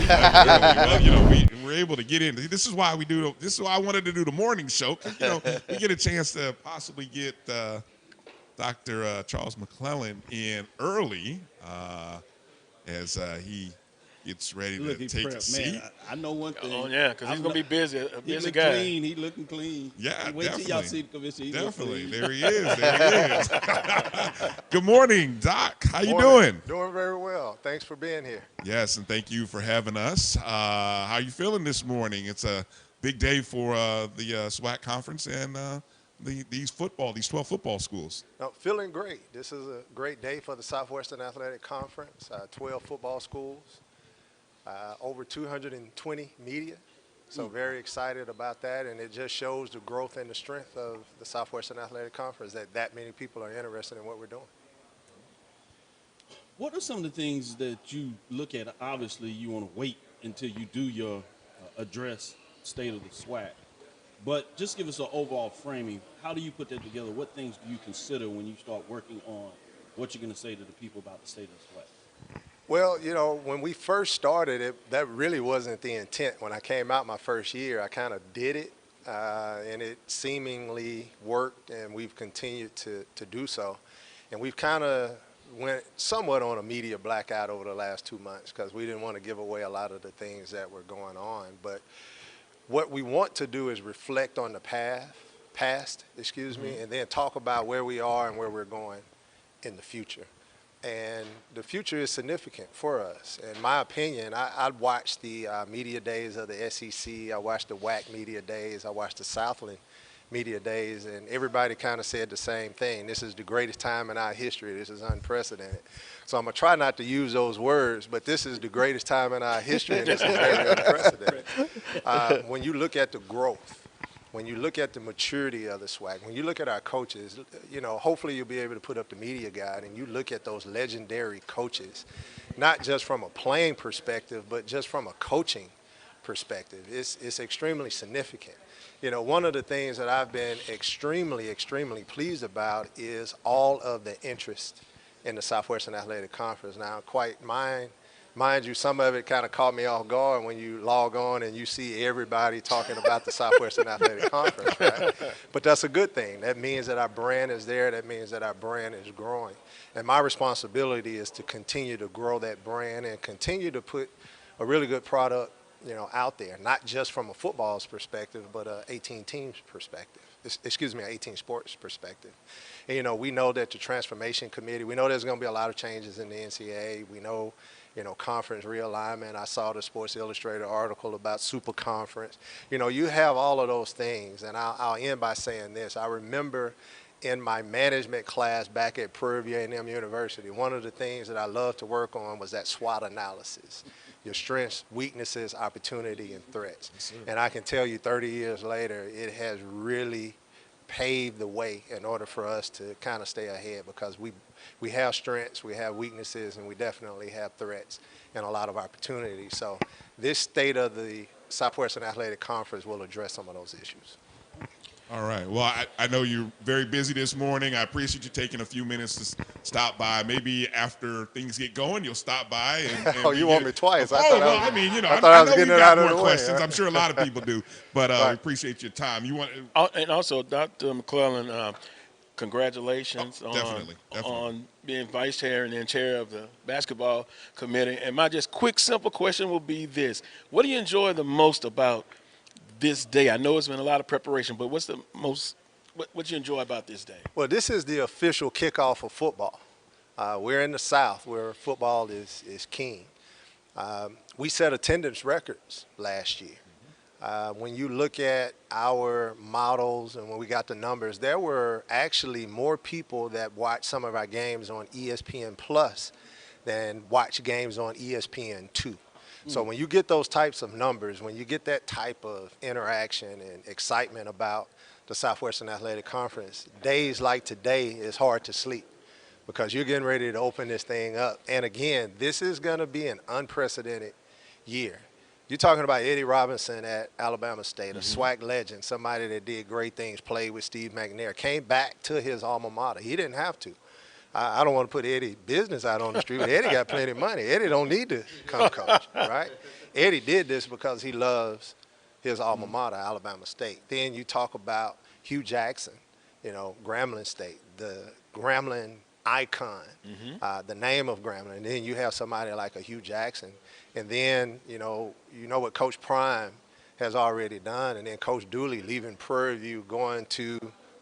Well, we're able to get in. This is why we do. This is why I wanted to do the morning show. 'Cause, we get a chance to possibly get Dr. Charles McClellan in early as he gets ready Look, to he take a prepped. seat. Man, I know one thing. Oh yeah, because he's gonna be busy, a He busy look guy. clean. He looking clean. Yeah, Wait till y'all definitely. see the commission. He Definitely. look clean. There he is. There he is. Good morning, Doc. How you Morning. doing? Doing very well. Thanks for being here. Yes, and thank you for having us. How you feeling this morning? It's a big day for the SWAC conference and these 12 football schools. No, feeling great. This is a great day for the Southwestern Athletic Conference. 12 football schools, over 220 media. So very excited about that, and it just shows the growth and the strength of the Southwestern Athletic Conference that many people are interested in what we're doing. What are some of the things that you look at? Obviously, you want to wait until you do your address, State of the SWAC. But just give us an overall framing. How do you put that together? What things do you consider when you start working on what you're going to say to the people about the State of the SWAC? Well, when we first started it, that really wasn't the intent. When I came out my first year, I kind of did it, and it seemingly worked, and we've continued to do so. And we've kind of went somewhat on a media blackout over the last 2 months because we didn't want to give away a lot of the things that were going on. But what we want to do is reflect on the past, and then talk about where we are and where we're going in the future. And the future is significant for us. In my opinion, I watched the media days of the SEC. I watched the WAC media days. I watched the Southland media days, and everybody kind of said the same thing. This is the greatest time in our history. This is unprecedented. So I'm going to try not to use those words, but this is the greatest time in our history, and this is very unprecedented. When you look at the growth, when you look at the maturity of the SWAC, when you look at our coaches, hopefully you'll be able to put up the media guide and you look at those legendary coaches, not just from a playing perspective, but just from a coaching perspective. It's extremely significant. One of the things that I've been extremely, extremely pleased about is all of the interest in the Southwestern Athletic Conference. Now, mind you, some of it kind of caught me off guard when you log on and you see everybody talking about the Southwestern Athletic Conference, right? But that's a good thing. That means that our brand is there. That means that our brand is growing. And my responsibility is to continue to grow that brand and continue to put a really good product, out there, not just from a football's perspective, but a 18 teams perspective. 18 sports perspective. And, we know that the transformation committee, we know there's going to be a lot of changes in the NCAA. We know, conference realignment. I saw the Sports Illustrated article about super conference. You have all of those things. And I'll end by saying this. I remember in my management class back at Prairie View A&M University, one of the things that I loved to work on was that SWOT analysis. Your strengths, weaknesses, opportunity, and threats. Yes, and I can tell you 30 years later, it has really paved the way in order for us to kind of stay ahead because we have strengths, we have weaknesses, and we definitely have threats and a lot of opportunities. So this state of the Southwestern Athletic Conference will address some of those issues. All right. Well, I know you're very busy this morning. I appreciate you taking a few minutes to stop by. Maybe after things get going, you'll stop by. And you want me twice? I know we got more questions. I'm sure a lot of people do. But I appreciate your time. And also, Dr. McClellan, congratulations definitely. on being vice chair and then chair of the basketball committee. And my just quick, simple question will be this. What do you enjoy the most about this day? I know it's been a lot of preparation, but what you enjoy about this day? Well, this is the official kickoff of football. We're in the South where football is king. We set attendance records last year. When you look at our models and when we got the numbers, there were actually more people that watched some of our games on ESPN Plus than watch games on ESPN2. So when you get those types of numbers, when you get that type of interaction and excitement about the Southwestern Athletic Conference, days like today is hard to sleep because you're getting ready to open this thing up. And again, this is going to be an unprecedented year. You're talking about Eddie Robinson at Alabama State, a SWAC legend, somebody that did great things, played with Steve McNair, came back to his alma mater. He didn't have to. I don't want to put Eddie business out on the street, but Eddie got plenty of money. Eddie don't need to come coach, right? Eddie did this because he loves his alma mater, Alabama State. Then you talk about Hugh Jackson, Grambling State, the Grambling icon, the name of Grambling. And then you have somebody like a Hugh Jackson. And then, you know what Coach Prime has already done. And then Coach Dooley leaving Prairie View, going to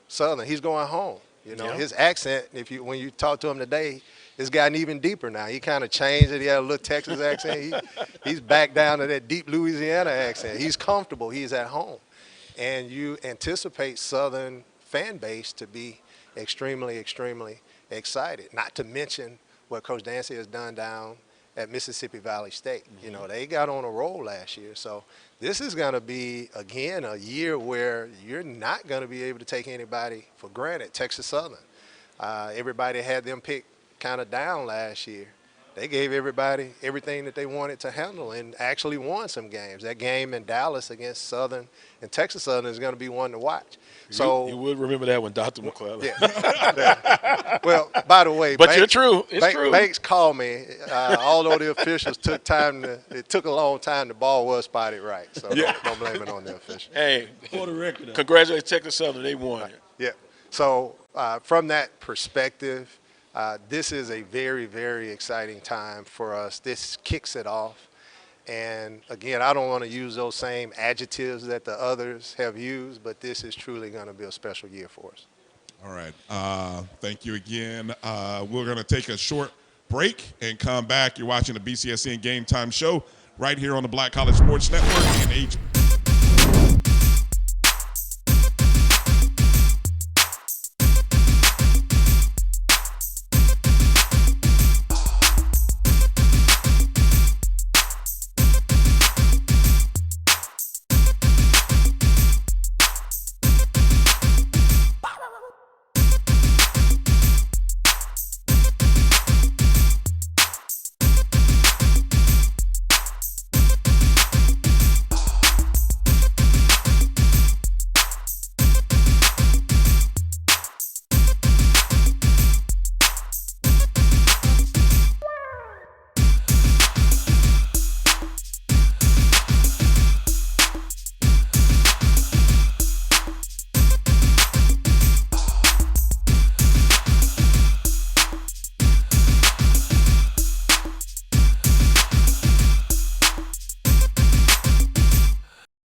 Southern. He's going home. His accent, when you talk to him today, it's gotten even deeper now. He kind of changed it. He had a little Texas accent. He's back down to that deep Louisiana accent. He's comfortable. He's at home. And you anticipate Southern fan base to be extremely, extremely excited, not to mention what Coach Dancy has done down at Mississippi Valley State. They got on a roll last year. So this is going to be, again, a year where you're not going to be able to take anybody for granted. Texas Southern, everybody had them picked kind of down last year. They gave everybody everything that they wanted to handle and actually won some games. That game in Dallas against Southern and Texas Southern is going to be one to watch. So you would remember that one, Dr. McClellan. Yeah. Well, by the way, but Banks, you're true. It's true. Banks called me. Although the officials took it took a long time. The ball was spotted right. So don't blame it on the official. Hey, For the record, congratulations, Texas Southern. They won. Yeah. So from that perspective, this is a very, very exciting time for us. This kicks it off. And, again, I don't want to use those same adjectives that the others have used, but this is truly going to be a special year for us. All right. Thank you again. We're going to take a short break and come back. You're watching the BCSN Game Time show right here on the Black College Sports Network and